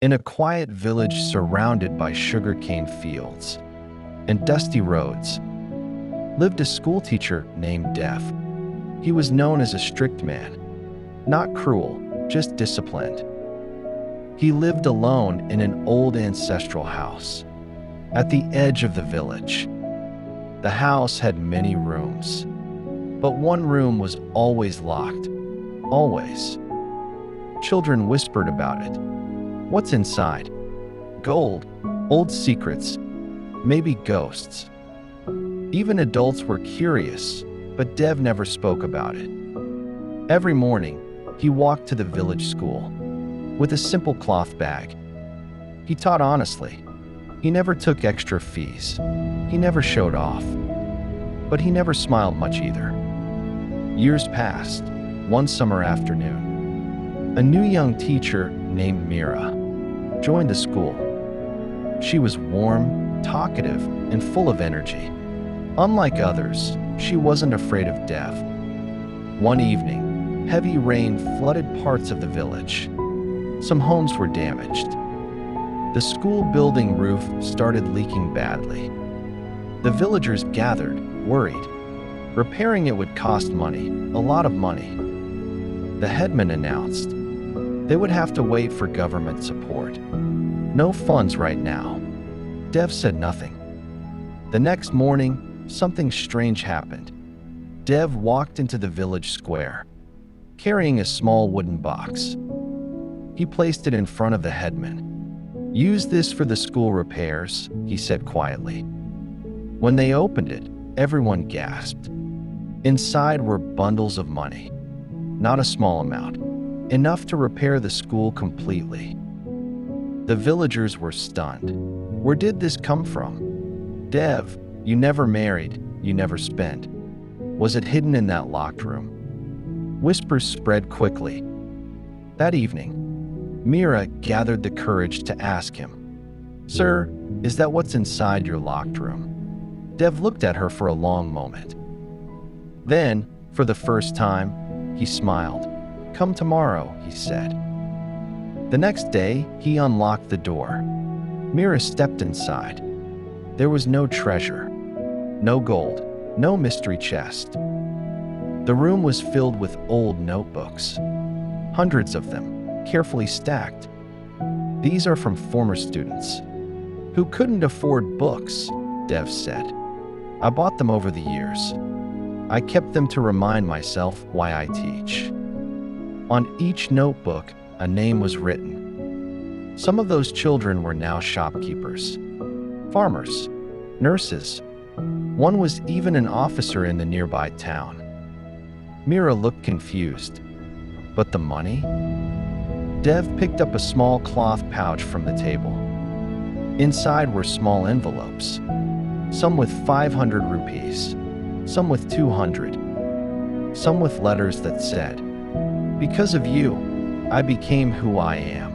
In a quiet village surrounded by sugarcane fields and dusty roads, lived a schoolteacher named Dev. He was known as a strict man, not cruel, just disciplined. He lived alone in an old ancestral house at the edge of the village. The house had many rooms, but one room was always locked, always. Children whispered about it. What's inside? Gold, old secrets, maybe ghosts. Even adults were curious, but Dev never spoke about it. Every morning, he walked to the village school with a simple cloth bag. He taught honestly. He never took extra fees. He never showed off. But he never smiled much either. Years passed. One summer afternoon, a new young teacher named Mira joined the school. She was warm, talkative, and full of energy. Unlike others, she wasn't afraid of Dev. One evening, heavy rain flooded parts of the village. Some homes were damaged. The school building roof started leaking badly. The villagers gathered, worried. Repairing it would cost money, a lot of money. The headman announced they would have to wait for government support. No funds right now. Dev said nothing. The next morning, something strange happened. Dev walked into the village square, carrying a small wooden box. He placed it in front of the headman. "Use this for the school repairs," he said quietly. When they opened it, everyone gasped. Inside were bundles of money. Not a small amount. Enough to repair the school completely. The villagers were stunned. Where did this come from? "Dev, you never married, you never spent. Was it hidden in that locked room?" Whispers spread quickly. That evening, Mira gathered the courage to ask him, "Sir, is that what's inside your locked room?" Dev looked at her for a long moment. Then, for the first time, he smiled. "Come tomorrow," he said. The next day, he unlocked the door. Mira stepped inside. There was no treasure, no gold, no mystery chest. The room was filled with old notebooks, hundreds of them, carefully stacked. "These are from former students who couldn't afford books," Dev said. "I bought them over the years. I kept them to remind myself why I teach." On each notebook, a name was written. Some of those children were now shopkeepers, farmers, nurses. One was even an officer in the nearby town. Mira looked confused. But the money? Dev picked up a small cloth pouch from the table. Inside were small envelopes, some with 500 rupees, some with 200, some with letters that said, "Because of you, I became who I am."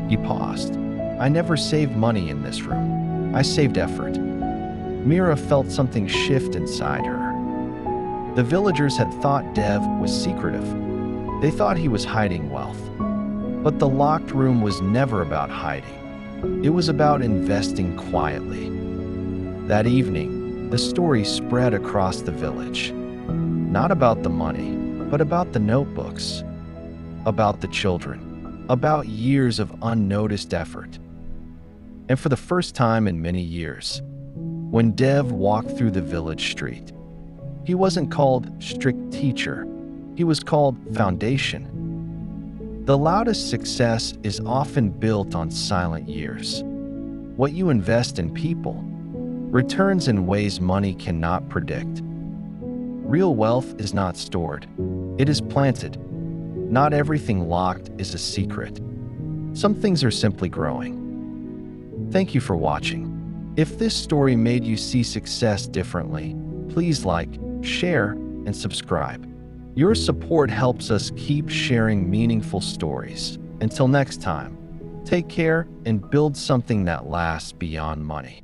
He paused. "I never saved money in this room. I saved effort." Mira felt something shift inside her. The villagers had thought Dev was secretive. They thought he was hiding wealth. But the locked room was never about hiding. It was about investing quietly. That evening, the story spread across the village. Not about the money, but about the notebooks, about the children, about years of unnoticed effort. And for the first time in many years, when Dev walked through the village street, he wasn't called strict teacher, he was called foundation. The loudest success is often built on silent years. What you invest in people returns in ways money cannot predict. Real wealth is not stored, it is planted. Not everything locked is a secret. Some things are simply growing. Thank you for watching. If this story made you see success differently, please like, share, and subscribe. Your support helps us keep sharing meaningful stories. Until next time, take care and build something that lasts beyond money.